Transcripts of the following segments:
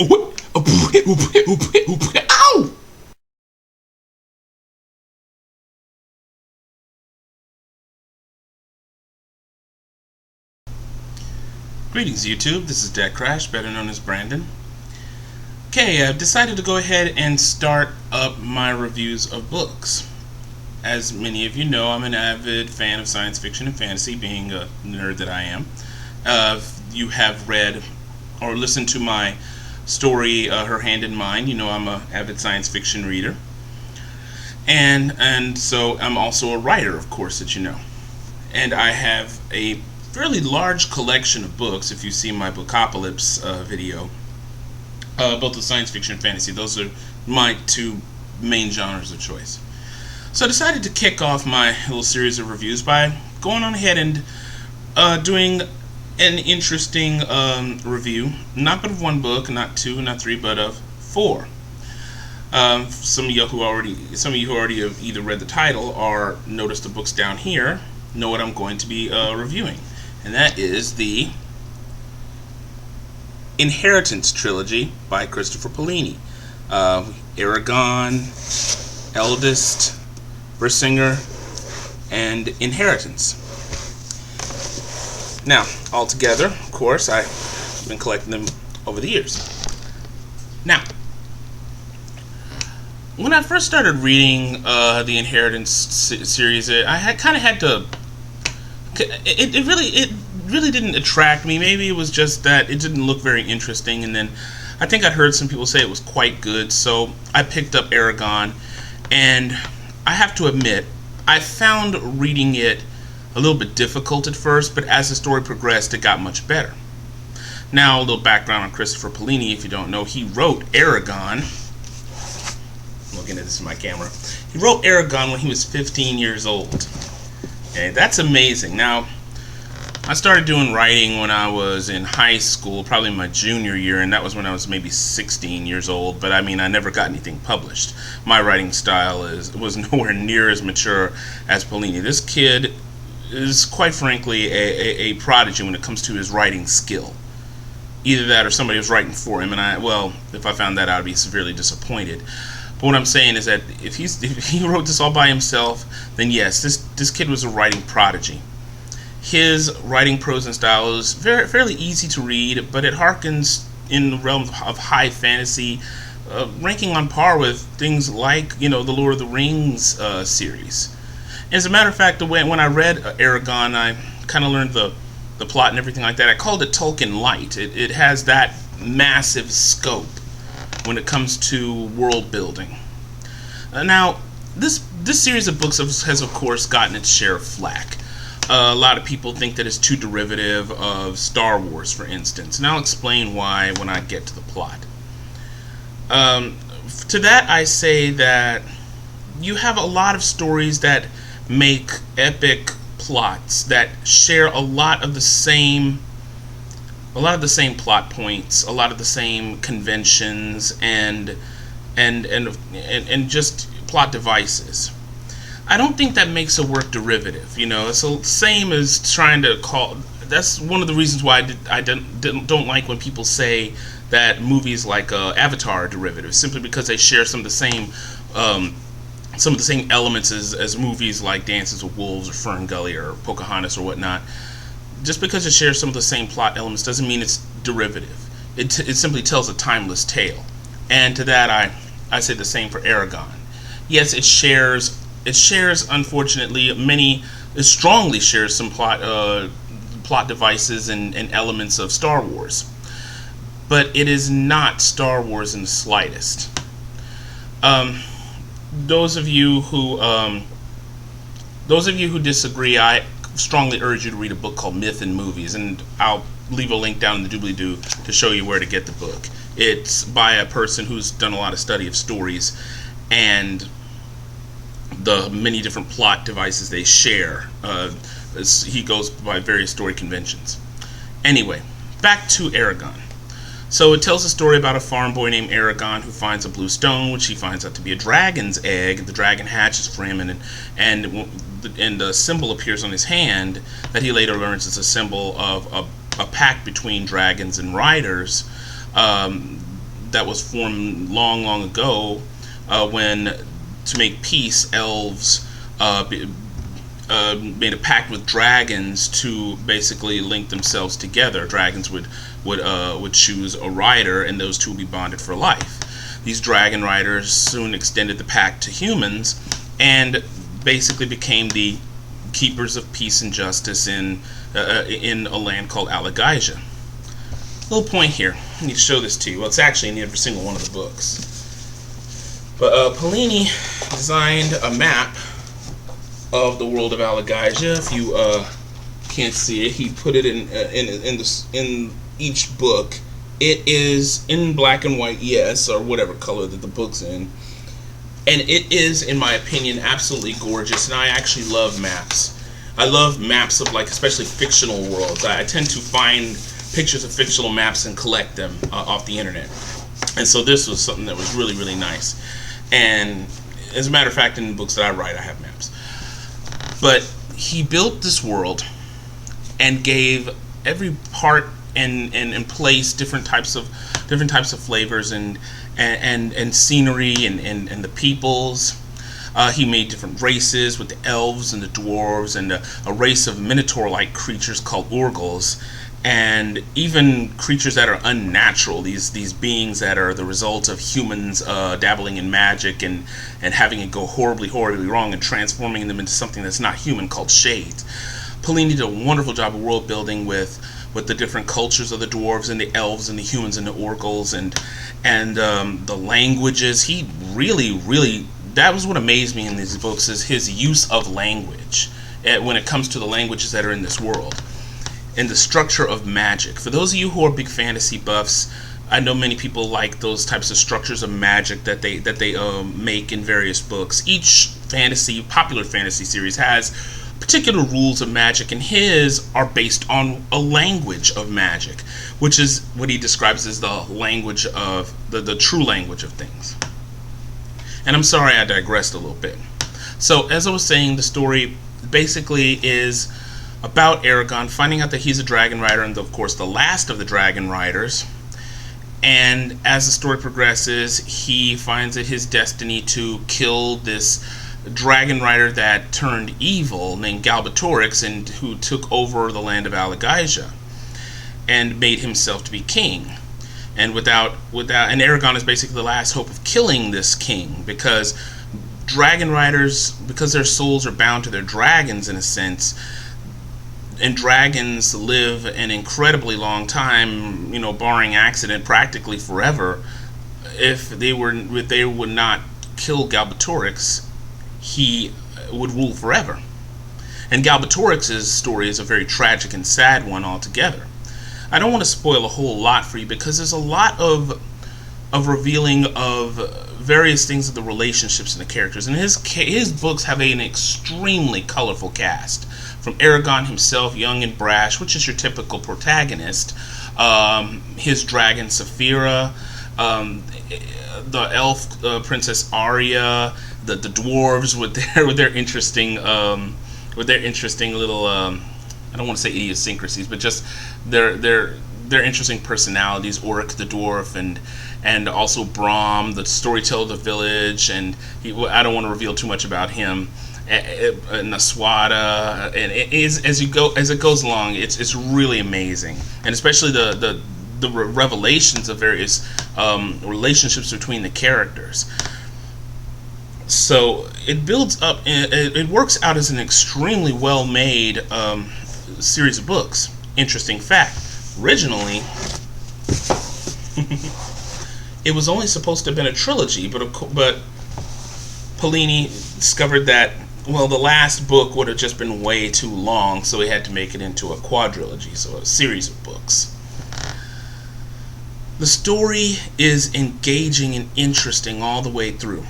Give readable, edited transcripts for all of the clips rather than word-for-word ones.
Ow! Greetings YouTube, this is DecKrash, better known as Brandon. Okay, I've decided to go ahead and start up my reviews of books. As many of you know, I'm an avid fan of science fiction and fantasy, being a nerd that I am. You have read or listened to my story, Her Hand in Mine. You know I'm an avid science fiction reader. And so I'm also a writer, of course, that you know. And I have a fairly large collection of books. If you see my Bookopolis video, both the science fiction and fantasy, those are my two main genres of choice. So I decided to kick off my little series of reviews by going on ahead and doing an interesting review, not but of one book, not two, not three, but of four. Some of you who already have either read the title or noticed the books down here know what I'm going to be reviewing. And that is the Inheritance trilogy by Christopher Paolini. Eragon, Eldest, Bersinger, and Inheritance. Now, altogether, of course, I've been collecting them over the years. Now, when I first started reading the Inheritance series, I kind of had to. It really didn't attract me. Maybe it was just that it didn't look very interesting, and then I think I'd heard some people say it was quite good, so I picked up Eragon, and I have to admit, I found reading it a little bit difficult at first, but as the story progressed, it got much better. Now, a little background on Christopher Paolini, if you don't know, he wrote Eragon. I'm looking at this in my camera. He wrote Eragon when he was 15 years old. Okay, that's amazing. Now, I started doing writing when I was in high school, probably my junior year, and that was when I was maybe 16 years old, but I mean, I never got anything published. My writing style was nowhere near as mature as Paolini. This kid is, quite frankly, a prodigy when it comes to his writing skill. Either that or somebody was writing for him, and if I found that out, I'd be severely disappointed. But what I'm saying is that if he wrote this all by himself, then yes, this kid was a writing prodigy. His writing prose and style is fairly easy to read, but it harkens in the realm of high fantasy, ranking on par with things like, the Lord of the Rings series. As a matter of fact, when I read Eragon, I kind of learned the plot and everything like that. I called it Tolkien Light. It has that massive scope when it comes to world building. Now, this series of books has of course gotten its share of flack. A lot of people think that it's too derivative of Star Wars, for instance, and I'll explain why when I get to the plot. To that I say that you have a lot of stories that make epic plots that share a lot of the same plot points, a lot of the same conventions, and just plot devices. I don't think that makes a work derivative. It's the same as trying to call. That's one of the reasons why I don't like when people say that movies like Avatar are derivative, simply because they share some of the same elements as movies like Dances with Wolves or Ferngully or Pocahontas or whatnot. Just because it shares some of the same plot elements doesn't mean it's derivative. It simply tells a timeless tale. And to that, I say the same for Eragon. Yes, it shares, unfortunately, it strongly shares some plot devices and elements of Star Wars. But it is not Star Wars in the slightest. Those of you who disagree, I strongly urge you to read a book called Myth and Movies, and I'll leave a link down in the doobly-doo to show you where to get the book. It's by a person who's done a lot of study of stories and the many different plot devices they share. He goes by various story conventions. Anyway, back to Eragon. So it tells a story about a farm boy named Eragon who finds a blue stone, which he finds out to be a dragon's egg. The dragon hatches for him, and the symbol appears on his hand that he later learns is a symbol of a pact between dragons and riders. that was formed long, long ago, when to make peace, elves made a pact with dragons to basically link themselves together. Dragons would choose a rider, and those two would be bonded for life. These dragon riders soon extended the pact to humans, and basically became the keepers of peace and justice in a land called Alagasia. Little point here. I need to show this to you. Well, it's actually in every single one of the books. But Paolini designed a map of the world of Alagasia. If you can't see it, he put it in each book. It is in black and white, yes, or whatever color that the book's in. And it is, in my opinion, absolutely gorgeous. And I actually love maps. I love maps of, like, especially fictional worlds. I tend to find pictures of fictional maps and collect them off the internet. And so this was something that was really, really nice. And as a matter of fact, in the books that I write, I have maps. But he built this world and gave every part and place different types of flavors and scenery and the peoples. He made different races with the elves and the dwarves and a race of minotaur-like creatures called orgles, and even creatures that are unnatural, these beings that are the result of humans dabbling in magic and having it go horribly wrong and transforming them into something that's not human, called shades. Paolini did a wonderful job of world building with the different cultures of the dwarves and the elves and the humans and the orgles and the languages. He really, that was what amazed me in these books, is his use of language when it comes to the languages that are in this world. And the structure of magic. For those of you who are big fantasy buffs, I know many people like those types of structures of magic that they make in various books. Each popular fantasy series has particular rules of magic, and his are based on a language of magic, which is what he describes as the language of the true language of things. And I'm sorry I digressed a little bit. So as I was saying, the story basically is about Aragon finding out that he's a dragon rider, and of course the last of the dragon riders. And as the story progresses, he finds it his destiny to kill this dragon rider that turned evil named Galbatorix, and who took over the land of Alagasia and made himself to be king. And and Aragon is basically the last hope of killing this king, because dragon riders, because their souls are bound to their dragons in a sense, and dragons live an incredibly long time, barring accident, practically forever. If they would not kill Galbatorix, he would rule forever. And Galbatorix's story is a very tragic and sad one altogether. I don't want to spoil a whole lot for you, because there's a lot of revealing of various things of the relationships and the characters. And his books have an extremely colorful cast. From Aragon himself, young and brash, which is your typical protagonist, his dragon Saphira, the elf princess Arya, the dwarves with their interesting little I don't want to say idiosyncrasies, but just their interesting personalities. Oric the dwarf, and also Brahm, the storyteller of the village, and I don't want to reveal too much about him. Naswada, and as it goes along, it's really amazing, and especially the revelations of various relationships between the characters. So it builds up, it works out as an extremely well made series of books. Interesting fact: originally it was only supposed to have been a trilogy, but Paolini discovered that, well, the last book would have just been way too long, so he had to make it into a quadrilogy, so a series of books. The story is engaging and interesting all the way through,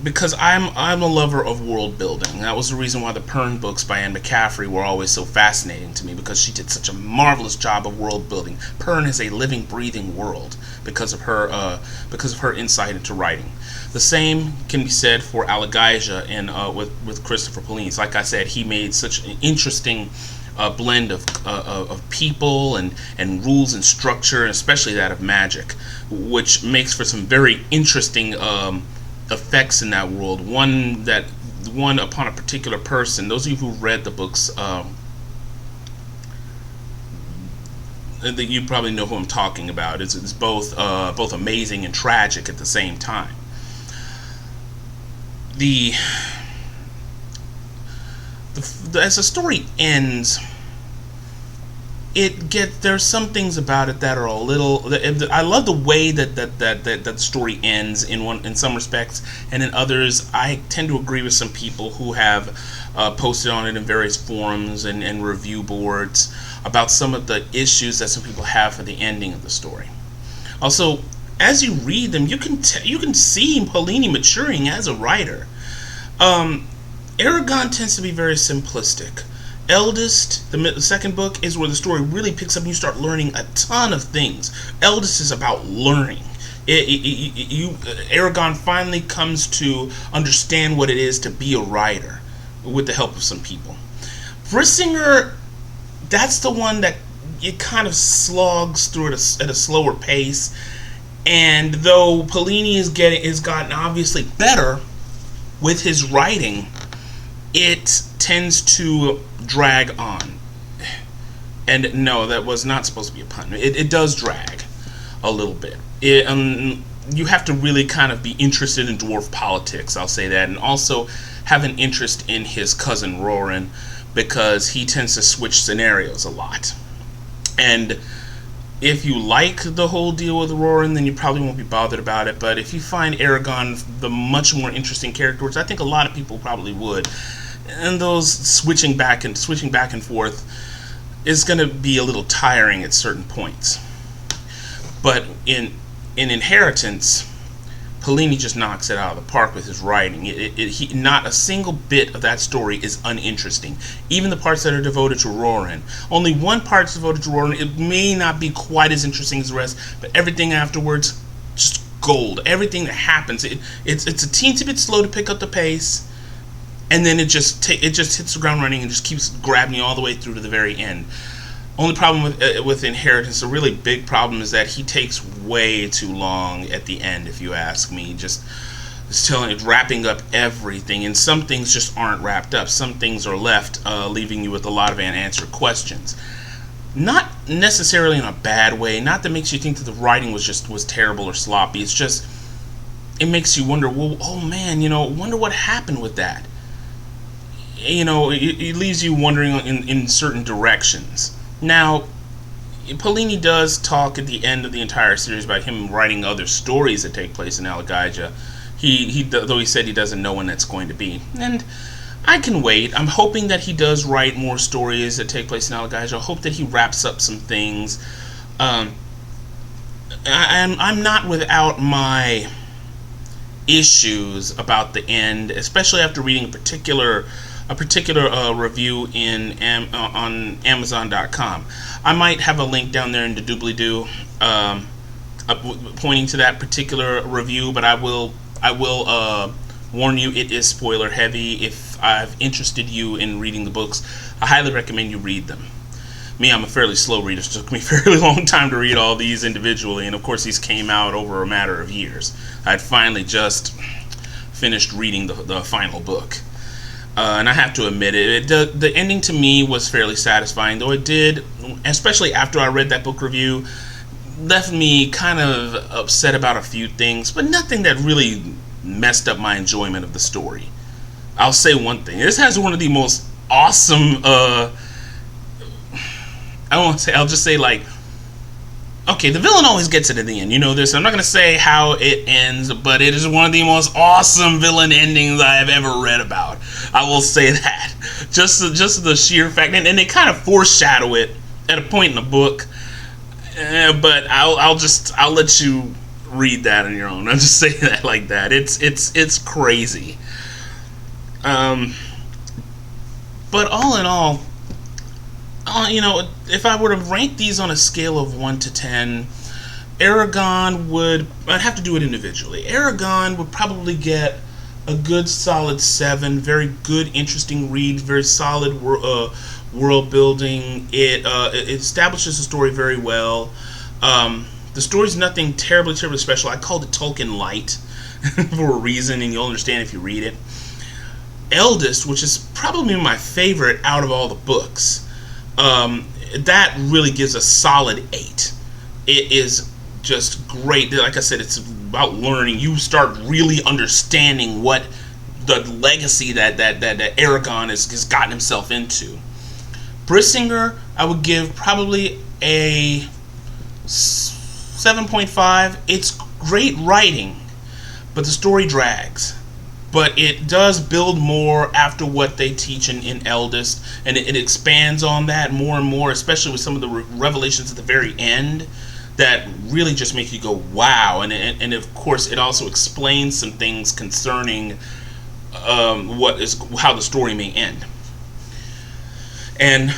because I'm a lover of world building. That was the reason why the Pern books by Anne McCaffrey were always so fascinating to me, because she did such a marvelous job of world building. Pern is a living, breathing world because of her insight into writing. The same can be said for Alagasia and with Christopher Paolini. Like I said, he made such an interesting blend of people and rules and structure, especially that of magic, which makes for some very interesting effects in that world. One upon a particular person. Those of you who read the books, that you probably know who I'm talking about. It's both amazing and tragic at the same time. As the story ends, there's some things about it that are a little. I love the way that the story ends in some respects, and in others, I tend to agree with some people who have posted on it in various forums and review boards about some of the issues that some people have for the ending of the story. Also, as you read them, you can see Paolini maturing as a writer. Aragon tends to be very simplistic. Eldest, the second book, is where the story really picks up and you start learning a ton of things. Eldest is about learning. Aragon finally comes to understand what it is to be a writer with the help of some people. Brissinger, that's the one that it kind of slogs through at a slower pace. And though Paolini has gotten obviously better with his writing, it tends to drag on. And no, that was not supposed to be a pun. It does drag a little bit. You have to really kind of be interested in dwarf politics, I'll say that, and also have an interest in his cousin Roran, because he tends to switch scenarios a lot. And if you like the whole deal with Roran, then you probably won't be bothered about it. But if you find Aragon the much more interesting character, which I think a lot of people probably would, and those switching back and forth is going to be a little tiring at certain points. But in Inheritance, Paolini just knocks it out of the park with his writing. Not a single bit of that story is uninteresting. Even the parts that are devoted to Roran. Only one part is devoted to Roran. It may not be quite as interesting as the rest, but everything afterwards, just gold. Everything that happens, it's a teensy bit slow to pick up the pace, and then it just hits the ground running and just keeps grabbing you all the way through to the very end. Only problem with Inheritance, a really big problem, is that he takes way too long at the end, if you ask me. Just wrapping up everything, and some things just aren't wrapped up. Some things are left, leaving you with a lot of unanswered questions. Not necessarily in a bad way. Not that makes you think that the writing was terrible or sloppy. It's just, it makes you wonder, well, oh man, wonder what happened with that. It leaves you wondering in certain directions. Now, Paolini does talk at the end of the entire series about him writing other stories that take place in Alagaja. Though he said he doesn't know when that's going to be. And I can wait. I'm hoping that he does write more stories that take place in Alagaja. I hope that he wraps up some things. I'm not without my issues about the end, especially after reading a particular review on Amazon.com. I might have a link down there in the doobly-doo pointing to that particular review, but I will warn you, it is spoiler heavy. If I've interested you in reading the books, I highly recommend you read them. I'm a fairly slow reader. It took me a fairly long time to read all these individually, and of course these came out over a matter of years. I'd finally just finished reading the final book. And I have to admit the ending to me was fairly satisfying, though it did, especially after I read that book review, left me kind of upset about a few things, but nothing that really messed up my enjoyment of the story. I'll say one thing. This has one of the most awesome, I'll just say, like, okay, the villain always gets it at the end. You know this. I'm not going to say how it ends, but it is one of the most awesome villain endings I have ever read about. I will say that. Just the sheer fact, and they kind of foreshadow it at a point in the book. But I'll let you read that on your own. I'll just say that like that. It's crazy. But all in all, if I were to rank these on a scale of 1 to 10, I'd have to do it individually. Aragon would probably get a good solid 7, very good, interesting read, very solid world building. It establishes the story very well. The story's nothing terribly special. I called it Tolkien light for a reason, and you'll understand if you read it. Eldest, which is probably my favorite out of all the books, that really gives a solid 8. It is just great. Like I said, it's about learning. You start really understanding what the legacy that Aragorn has gotten himself into. Brissinger, I would give probably a 7.5. It's great writing, but the story drags. But it does build more after what they teach in Eldest, and it expands on that more and more, especially with some of the revelations at the very end that really just make you go, wow. And of course, it also explains some things concerning how the story may end. And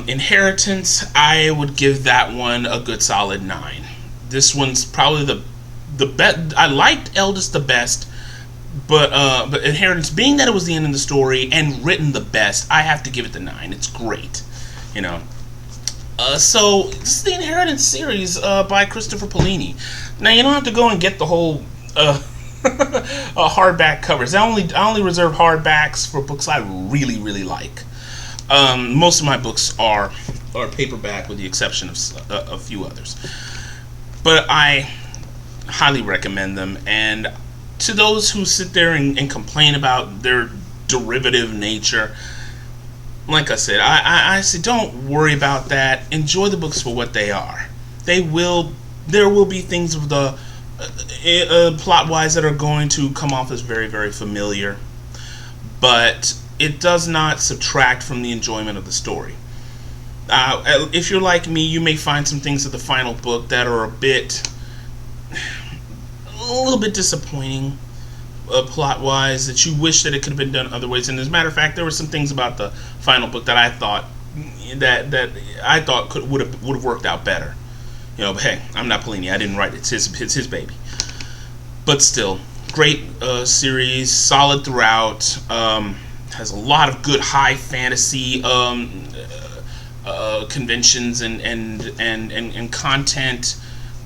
Inheritance, I would give that one a good solid 9. This one's probably the best. I liked Eldest the best, but Inheritance, being that it was the end of the story and written the best, I have to give it the 9. It's great, you know. So this is the Inheritance series by Christopher Paolini. Now you don't have to go and get the whole hardback covers. I only reserve hardbacks for books I really like. Most of my books are paperback, with the exception of a few others. But I highly recommend them. And to those who sit there and complain about their derivative nature, like I said, I say don't worry about that. Enjoy the books for what they are. There will be things of the plot-wise that are going to come off as very familiar, but it does not subtract from the enjoyment of the story. If you're like me, you may find some things of the final book that are a little bit disappointing, plot-wise, that you wish that it could have been done other ways. And as a matter of fact, there were some things about the final book that I thought would have worked out better. You know, but hey, I'm not Paolini. I didn't write it. It's his baby. But still, great series, solid throughout. Has a lot of good high fantasy conventions and content.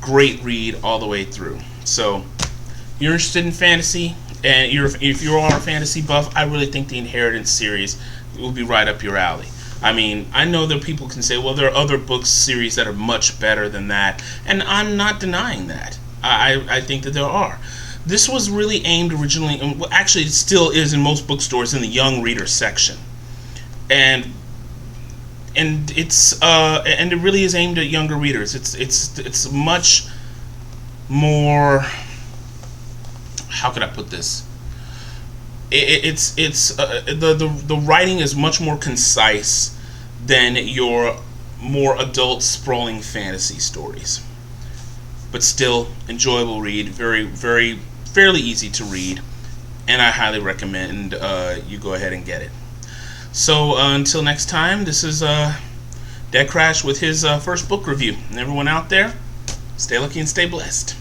Great read all the way through. So, if you're interested in fantasy, and if you are a fantasy buff, I really think the Inheritance series will be right up your alley. I mean, I know that people can say, well, there are other books series that are much better than that, and I'm not denying that. I think that there are. This was really aimed originally, and actually it still is in most bookstores, in the young reader section, and it really is aimed at younger readers. It's much more. How could I put this? The writing is much more concise than your more adult sprawling fantasy stories, but still enjoyable read. Very fairly easy to read, and I highly recommend you go ahead and get it. So until next time, this is DecKrash with his first book review. And everyone out there, stay lucky and stay blessed.